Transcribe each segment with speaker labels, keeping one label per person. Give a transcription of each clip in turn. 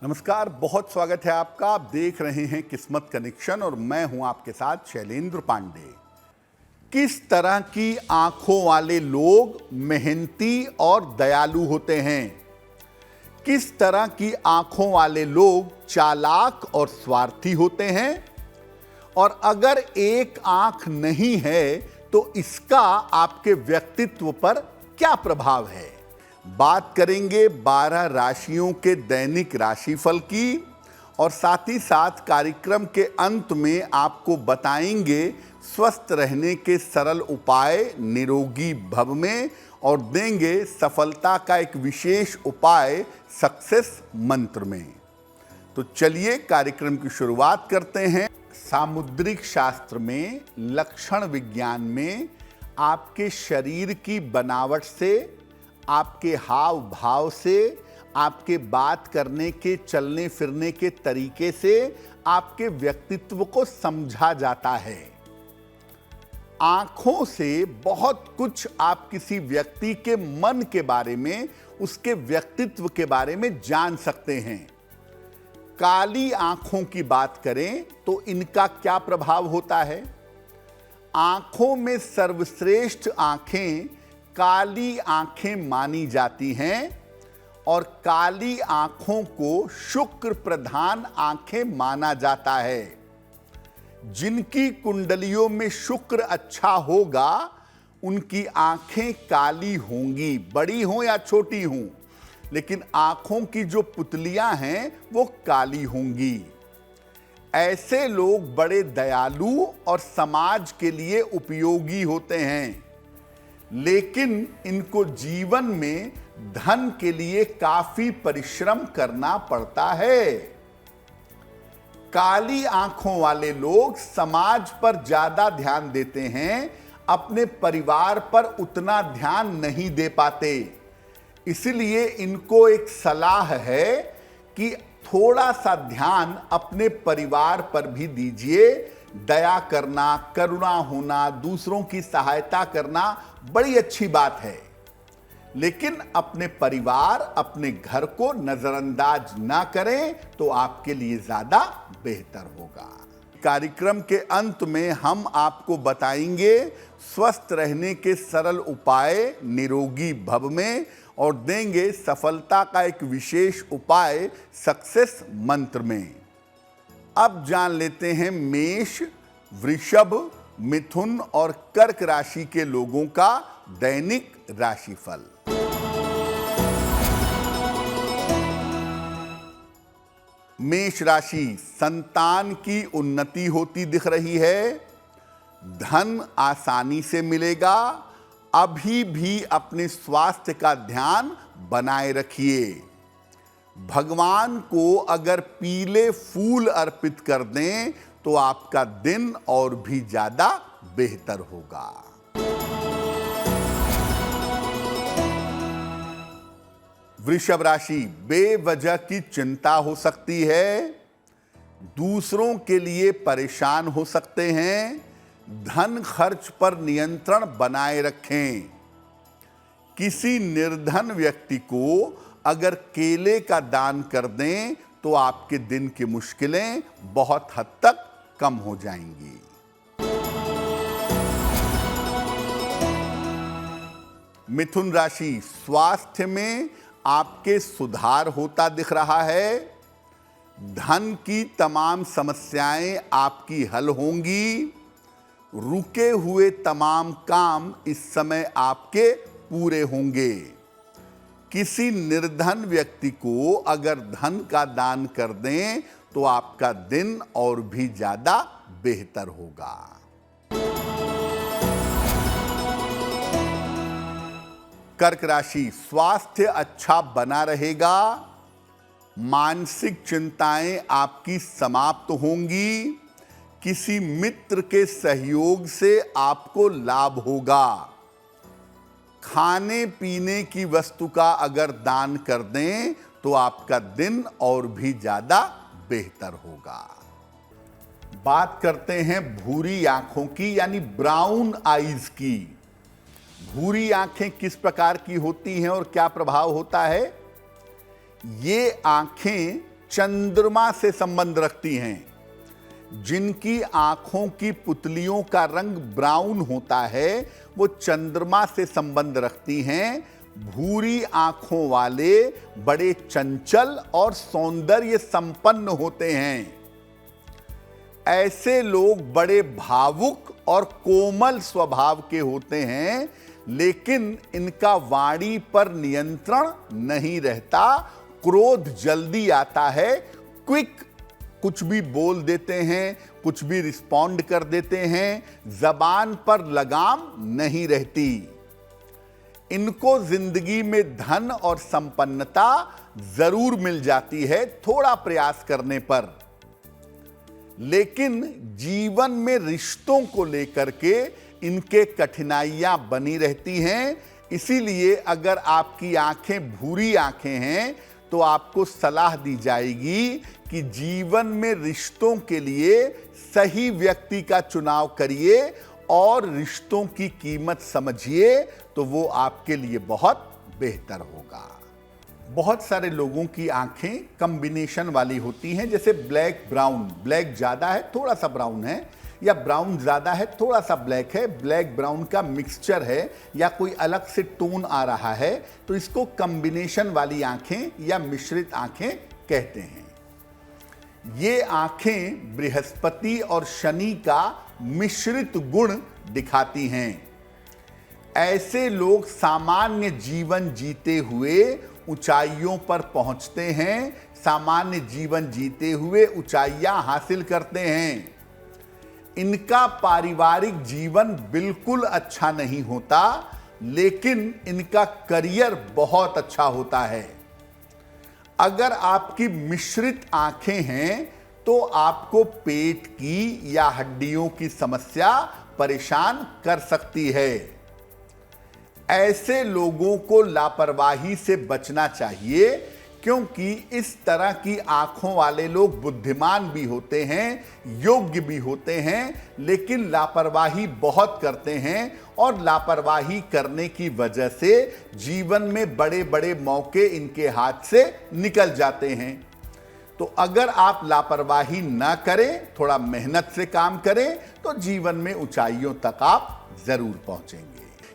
Speaker 1: नमस्कार, बहुत स्वागत है आपका। आप देख रहे हैं किस्मत कनेक्शन और मैं हूं आपके साथ शैलेंद्र पांडे। किस तरह की आंखों वाले लोग मेहनती और दयालु होते हैं, किस तरह की आंखों वाले लोग चालाक और स्वार्थी होते हैं, और अगर एक आंख नहीं है तो इसका आपके व्यक्तित्व पर क्या प्रभाव है। बात करेंगे 12 राशियों के दैनिक राशिफल की और साथ ही साथ कार्यक्रम के अंत में आपको बताएंगे स्वस्थ रहने के सरल उपाय निरोगी भव में और देंगे सफलता का एक विशेष उपाय सक्सेस मंत्र में। तो चलिए कार्यक्रम की शुरुआत करते हैं। सामुद्रिक शास्त्र में, लक्षण विज्ञान में आपके शरीर की बनावट से, आपके हाव भाव से, आपके बात करने के चलने फिरने के तरीके से आपके व्यक्तित्व को समझा जाता है। आंखों से बहुत कुछ आप किसी व्यक्ति के मन के बारे में, उसके व्यक्तित्व के बारे में जान सकते हैं। काली आंखों की बात करें तो इनका क्या प्रभाव होता है। आंखों में सर्वश्रेष्ठ आंखें काली आंखें मानी जाती हैं और काली आंखों को शुक्र प्रधान आंखें माना जाता है। जिनकी कुंडलियों में शुक्र अच्छा होगा उनकी आंखें काली होंगी, बड़ी हों या छोटी हों, लेकिन आंखों की जो पुतलियां हैं वो काली होंगी। ऐसे लोग बड़े दयालु और समाज के लिए उपयोगी होते हैं, लेकिन इनको जीवन में धन के लिए काफी परिश्रम करना पड़ता है। काली आंखों वाले लोग समाज पर ज्यादा ध्यान देते हैं, अपने परिवार पर उतना ध्यान नहीं दे पाते। इसलिए इनको एक सलाह है कि थोड़ा सा ध्यान अपने परिवार पर भी दीजिए। दया करना, करुणा होना, दूसरों की सहायता करना बड़ी अच्छी बात है, लेकिन अपने परिवार, अपने घर को नजरअंदाज ना करें तो आपके लिए ज्यादा बेहतर होगा। कार्यक्रम के अंत में हम आपको बताएंगे स्वस्थ रहने के सरल उपाय निरोगी भव में और देंगे सफलता का एक विशेष उपाय सक्सेस मंत्र में। अब जान लेते हैं मेष, वृषभ, मिथुन और कर्क राशि के लोगों का दैनिक राशिफल। मेष राशि, संतान की उन्नति होती दिख रही है, धन आसानी से मिलेगा। अभी भी अपने स्वास्थ्य का ध्यान बनाए रखिए। भगवान को अगर पीले फूल अर्पित कर दें तो आपका दिन और भी ज्यादा बेहतर होगा। वृषभ राशि, बेवजह की चिंता हो सकती है, दूसरों के लिए परेशान हो सकते हैं। धन खर्च पर नियंत्रण बनाए रखें। किसी निर्धन व्यक्ति को अगर केले का दान कर दें तो आपके दिन की मुश्किलें बहुत हद तक कम हो जाएंगी। मिथुन राशि, स्वास्थ्य में आपके सुधार होता दिख रहा है। धन की तमाम समस्याएं आपकी हल होंगी। रुके हुए तमाम काम इस समय आपके पूरे होंगे। किसी निर्धन व्यक्ति को अगर धन का दान कर दें तो आपका दिन और भी ज्यादा बेहतर होगा। कर्क राशि, स्वास्थ्य अच्छा बना रहेगा। मानसिक चिंताएं आपकी समाप्त होंगी। किसी मित्र के सहयोग से आपको लाभ होगा। खाने पीने की वस्तु का अगर दान कर दें तो आपका दिन और भी ज्यादा बेहतर होगा। बात करते हैं भूरी आंखों की, यानी ब्राउन आईज की। भूरी आंखें किस प्रकार की होती हैं और क्या प्रभाव होता है। ये आंखें चंद्रमा से संबंध रखती हैं। जिनकी आंखों की पुतलियों का रंग ब्राउन होता है वो चंद्रमा से संबंध रखती हैं। भूरी आंखों वाले बड़े चंचल और सौंदर्य संपन्न होते हैं। ऐसे लोग बड़े भावुक और कोमल स्वभाव के होते हैं, लेकिन इनका वाणी पर नियंत्रण नहीं रहता। क्रोध जल्दी आता है, क्विक कुछ भी बोल देते हैं, कुछ भी रिस्पॉन्ड कर देते हैं, जबान पर लगाम नहीं रहती। इनको जिंदगी में धन और संपन्नता जरूर मिल जाती है थोड़ा प्रयास करने पर, लेकिन जीवन में रिश्तों को लेकर के इनके कठिनाइयां बनी रहती हैं। इसीलिए अगर आपकी आंखें भूरी आंखें हैं तो आपको सलाह दी जाएगी कि जीवन में रिश्तों के लिए सही व्यक्ति का चुनाव करिए और रिश्तों की कीमत समझिए, तो वो आपके लिए बहुत बेहतर होगा। बहुत सारे लोगों की आंखें कॉम्बिनेशन वाली होती हैं, जैसे ब्लैक ब्राउन, ब्लैक ज़्यादा है थोड़ा सा ब्राउन है, या ब्राउन ज़्यादा है थोड़ा सा ब्लैक है, ब्लैक ब्राउन का मिक्सचर है, या कोई अलग से टोन आ रहा है, तो इसको कॉम्बिनेशन वाली आंखें या मिश्रित आंखें कहते हैं। ये आंखें बृहस्पति और शनि का मिश्रित गुण दिखाती हैं। ऐसे लोग सामान्य जीवन जीते हुए ऊंचाइयों पर पहुंचते हैं, सामान्य जीवन जीते हुए ऊंचाइयां हासिल करते हैं। इनका पारिवारिक जीवन बिल्कुल अच्छा नहीं होता, लेकिन इनका करियर बहुत अच्छा होता है। अगर आपकी मिश्रित आंखें हैं तो आपको पेट की या हड्डियों की समस्या परेशान कर सकती है। ऐसे लोगों को लापरवाही से बचना चाहिए, क्योंकि इस तरह की आंखों वाले लोग बुद्धिमान भी होते हैं, योग्य भी होते हैं, लेकिन लापरवाही बहुत करते हैं और लापरवाही करने की वजह से जीवन में बड़े बड़े मौके इनके हाथ से निकल जाते हैं। तो अगर आप लापरवाही ना करें, थोड़ा मेहनत से काम करें, तो जीवन में ऊंचाइयों तक आप जरूर पहुंचेंगे।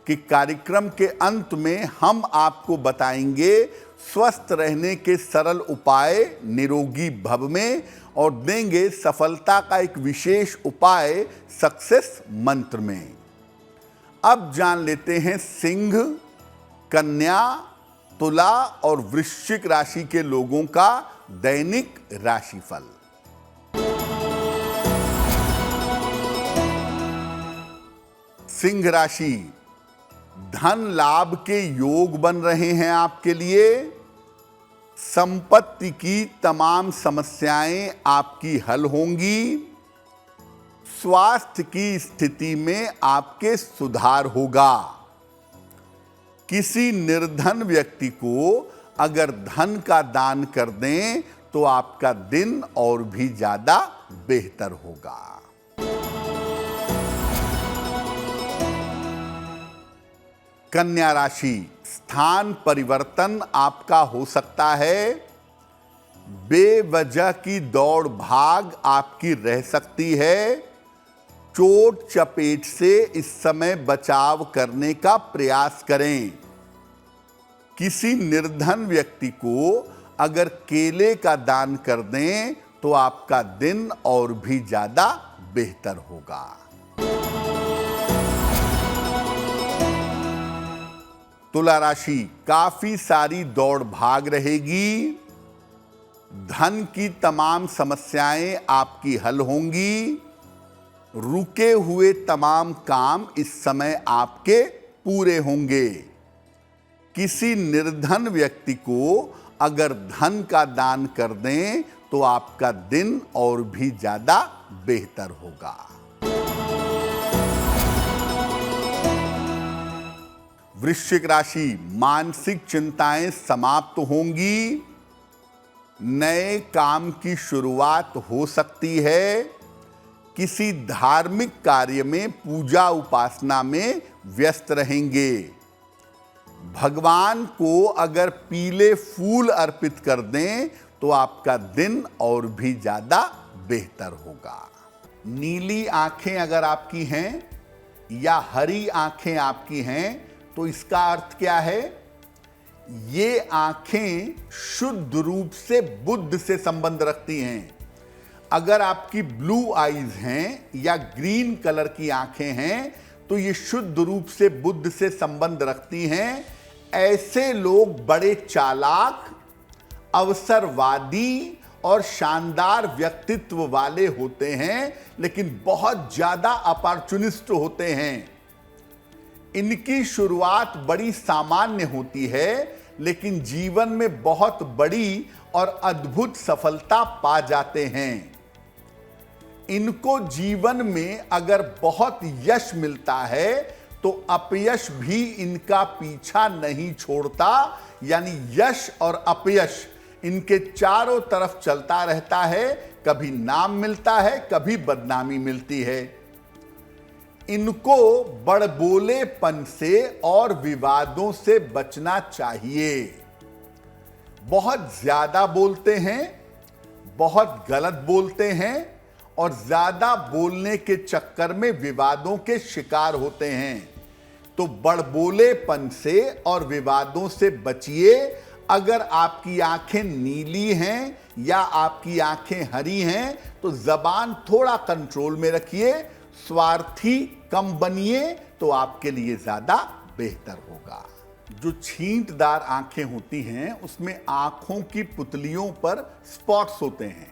Speaker 1: कि कार्यक्रम के अंत में हम आपको बताएंगे स्वस्थ रहने के सरल उपाय निरोगी भव में, और देंगे सफलता का एक विशेष उपाय सक्सेस मंत्र में। अब जान लेते हैं सिंह, कन्या, तुला और वृश्चिक राशि के लोगों का दैनिक राशिफल। सिंह राशि, धन लाभ के योग बन रहे हैं आपके लिए। संपत्ति की तमाम समस्याएं आपकी हल होंगी। स्वास्थ्य की स्थिति में आपके सुधार होगा। किसी निर्धन व्यक्ति को अगर धन का दान कर दें तो आपका दिन और भी ज्यादा बेहतर होगा। कन्या राशि, स्थान परिवर्तन आपका हो सकता है। बेवजह की दौड़ भाग आपकी रह सकती है। चोट चपेट से इस समय बचाव करने का प्रयास करें। किसी निर्धन व्यक्ति को अगर केले का दान कर दें तो आपका दिन और भी ज्यादा बेहतर होगा। तुला राशि, काफी सारी दौड़ भाग रहेगी। धन की तमाम समस्याएं आपकी हल होंगी। रुके हुए तमाम काम इस समय आपके पूरे होंगे। किसी निर्धन व्यक्ति को अगर धन का दान कर दें तो आपका दिन और भी ज्यादा बेहतर होगा। वृश्चिक राशि, मानसिक चिंताएं समाप्त होंगी। नए काम की शुरुआत हो सकती है। किसी धार्मिक कार्य में पूजा उपासना में व्यस्त रहेंगे। भगवान को अगर पीले फूल अर्पित कर दें तो आपका दिन और भी ज्यादा बेहतर होगा। नीली आंखें अगर आपकी हैं या हरी आंखें आपकी हैं तो इसका अर्थ क्या है? ये आंखें शुद्ध रूप से बुद्ध से संबंध रखती हैं। अगर आपकी ब्लू आईज हैं या ग्रीन कलर की आंखें हैं तो ये शुद्ध रूप से बुद्ध से संबंध रखती हैं। ऐसे लोग बड़े चालाक, अवसरवादी और शानदार व्यक्तित्व वाले होते हैं, लेकिन बहुत ज्यादा अपॉर्चुनिस्ट होते हैं। इनकी शुरुआत बड़ी सामान्य होती है, लेकिन जीवन में बहुत बड़ी और अद्भुत सफलता पा जाते हैं। इनको जीवन में अगर बहुत यश मिलता है तो अपयश भी इनका पीछा नहीं छोड़ता, यानी यश और अपयश इनके चारों तरफ चलता रहता है। कभी नाम मिलता है, कभी बदनामी मिलती है। इनको बड़बोलेपन से और विवादों से बचना चाहिए। बहुत ज्यादा बोलते हैं, बहुत गलत बोलते हैं और ज्यादा बोलने के चक्कर में विवादों के शिकार होते हैं। तो बड़बोलेपन से और विवादों से बचिए। अगर आपकी आंखें नीली हैं या आपकी आंखें हरी हैं तो जबान थोड़ा कंट्रोल में रखिए, स्वार्थी कम बनिए तो आपके लिए ज्यादा बेहतर होगा। जो छींटदार आंखें होती हैं उसमें आंखों की पुतलियों पर स्पॉट्स होते हैं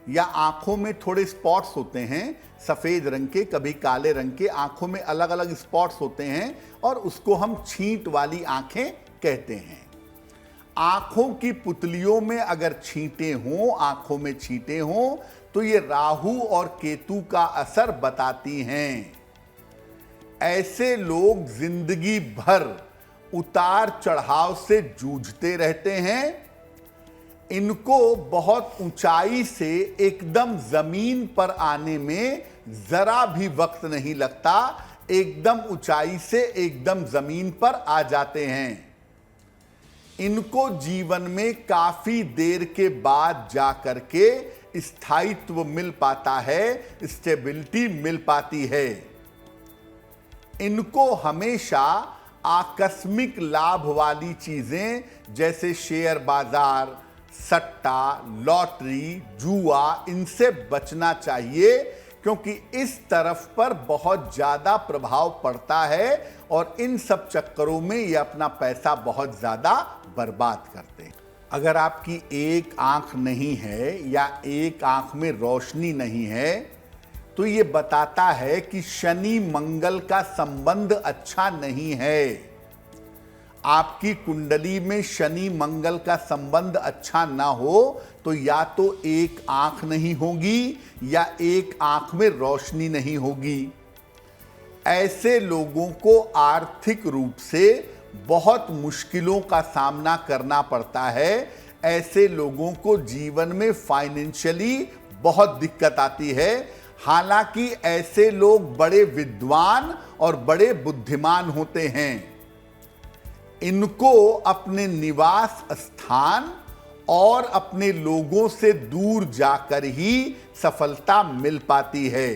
Speaker 1: या आंखों में थोड़े स्पॉट्स होते हैं, सफेद रंग के, कभी काले रंग के, आंखों में अलग अलग स्पॉट्स होते हैं और उसको हम छींट वाली आंखें कहते हैं। आंखों की पुतलियों में अगर छींटे हों, आंखों में छींटे हों तो ये राहु और केतु का असर बताती हैं। ऐसे लोग जिंदगी भर उतार चढ़ाव से जूझते रहते हैं। इनको बहुत ऊंचाई से एकदम जमीन पर आने में जरा भी वक्त नहीं लगता, एकदम ऊंचाई से एकदम जमीन पर आ जाते हैं। इनको जीवन में काफी देर के बाद जाकर के स्थायित्व मिल पाता है, स्टेबिलिटी मिल पाती है। इनको हमेशा आकस्मिक लाभ वाली चीजें जैसे शेयर बाजार, सट्टा, लॉटरी, जुआ, इनसे बचना चाहिए, क्योंकि इस तरफ पर बहुत ज्यादा प्रभाव पड़ता है और इन सब चक्करों में ये अपना पैसा बहुत ज्यादा बर्बाद करते हैं। अगर आपकी एक आंख नहीं है या एक आंख में रोशनी नहीं है तो ये बताता है कि शनि मंगल का संबंध अच्छा नहीं है। आपकी कुंडली में शनि मंगल का संबंध अच्छा ना हो तो या तो एक आंख नहीं होगी या एक आंख में रोशनी नहीं होगी। ऐसे लोगों को आर्थिक रूप से बहुत मुश्किलों का सामना करना पड़ता है। ऐसे लोगों को जीवन में फाइनेंशियली बहुत दिक्कत आती है। हालांकि ऐसे लोग बड़े विद्वान और बड़े बुद्धिमान होते हैं। इनको अपने निवास स्थान और अपने लोगों से दूर जाकर ही सफलता मिल पाती है।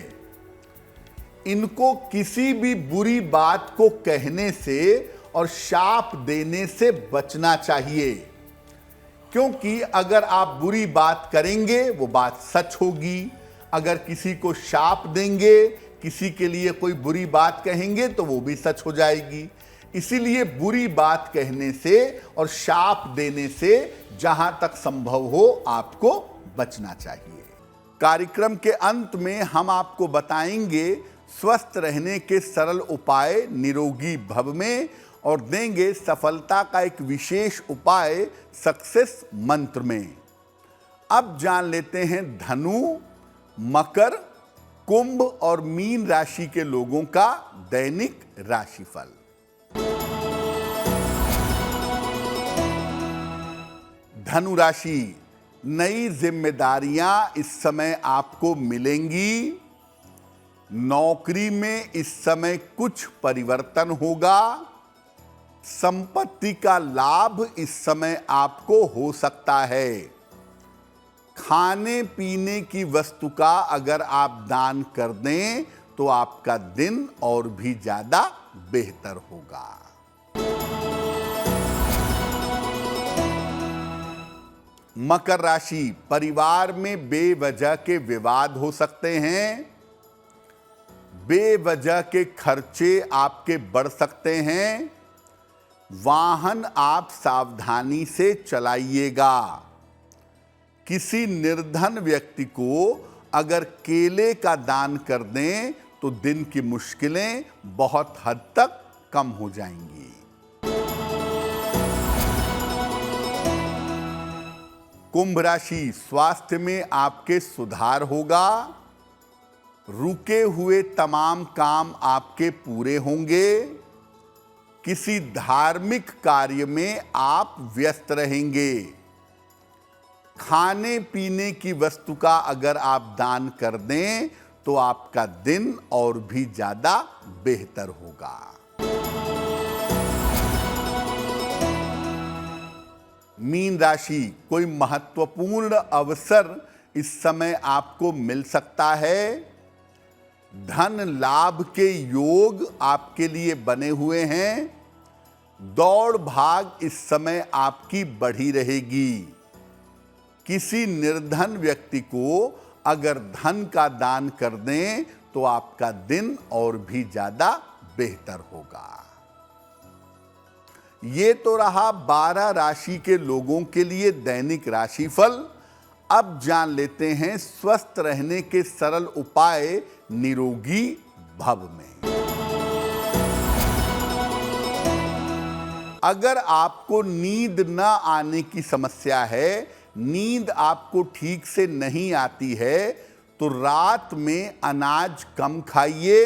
Speaker 1: इनको किसी भी बुरी बात को कहने से और शाप देने से बचना चाहिए, क्योंकि अगर आप बुरी बात करेंगे वो बात सच होगी। अगर किसी को शाप देंगे, किसी के लिए कोई बुरी बात कहेंगे तो वो भी सच हो जाएगी। इसीलिए बुरी बात कहने से और शाप देने से जहां तक संभव हो आपको बचना चाहिए। कार्यक्रम के अंत में हम आपको बताएंगे स्वस्थ रहने के सरल उपाय निरोगी भव में और देंगे सफलता का एक विशेष उपाय सक्सेस मंत्र में। अब जान लेते हैं धनु, मकर, कुंभ और मीन राशि के लोगों का दैनिक राशिफल। धनु राशि, नई जिम्मेदारियां इस समय आपको मिलेंगी। नौकरी में इस समय कुछ परिवर्तन होगा। संपत्ति का लाभ इस समय आपको हो सकता है। खाने पीने की वस्तु का अगर आप दान कर दें तो आपका दिन और भी ज्यादा बेहतर होगा। मकर राशि, परिवार में बेवजह के विवाद हो सकते हैं, बेवजह के खर्चे आपके बढ़ सकते हैं, वाहन आप सावधानी से चलाइएगा। किसी निर्धन व्यक्ति को अगर केले का दान कर दें तो दिन की मुश्किलें बहुत हद तक कम हो जाएंगी। कुंभ राशि, स्वास्थ्य में आपके सुधार होगा, रुके हुए तमाम काम आपके पूरे होंगे, किसी धार्मिक कार्य में आप व्यस्त रहेंगे। खाने पीने की वस्तु का अगर आप दान कर दें तो आपका दिन और भी ज्यादा बेहतर होगा। मीन राशि, कोई महत्वपूर्ण अवसर इस समय आपको मिल सकता है, धन लाभ के योग आपके लिए बने हुए हैं, दौड़ भाग इस समय आपकी बढ़ी रहेगी। किसी निर्धन व्यक्ति को अगर धन का दान कर दें तो आपका दिन और भी ज्यादा बेहतर होगा। ये तो रहा 12 राशि के लोगों के लिए दैनिक राशिफल। अब जान लेते हैं स्वस्थ रहने के सरल उपाय निरोगी भव में। अगर आपको नींद न आने की समस्या है, नींद आपको ठीक से नहीं आती है, तो रात में अनाज कम खाइए,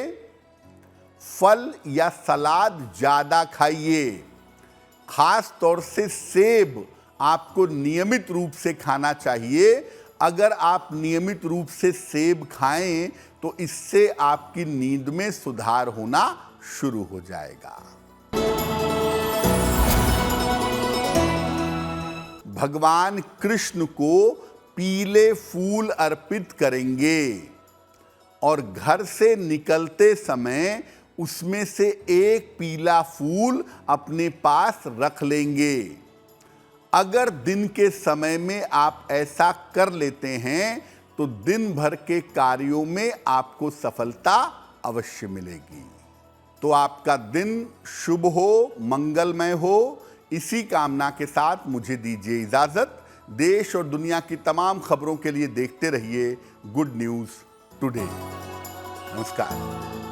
Speaker 1: फल या सलाद ज्यादा खाइए। खास तौर से सेब आपको नियमित रूप से खाना चाहिए। अगर आप नियमित रूप से सेब खाएं तो इससे आपकी नींद में सुधार होना शुरू हो जाएगा। भगवान कृष्ण को पीले फूल अर्पित करेंगे और घर से निकलते समय उसमें से एक पीला फूल अपने पास रख लेंगे। अगर दिन के समय में आप ऐसा कर लेते हैं तो दिन भर के कार्यों में आपको सफलता अवश्य मिलेगी। तो आपका दिन शुभ हो, मंगलमय हो, इसी कामना के साथ मुझे दीजिए इजाजत। देश और दुनिया की तमाम खबरों के लिए देखते रहिए गुड न्यूज टुडे। नमस्कार।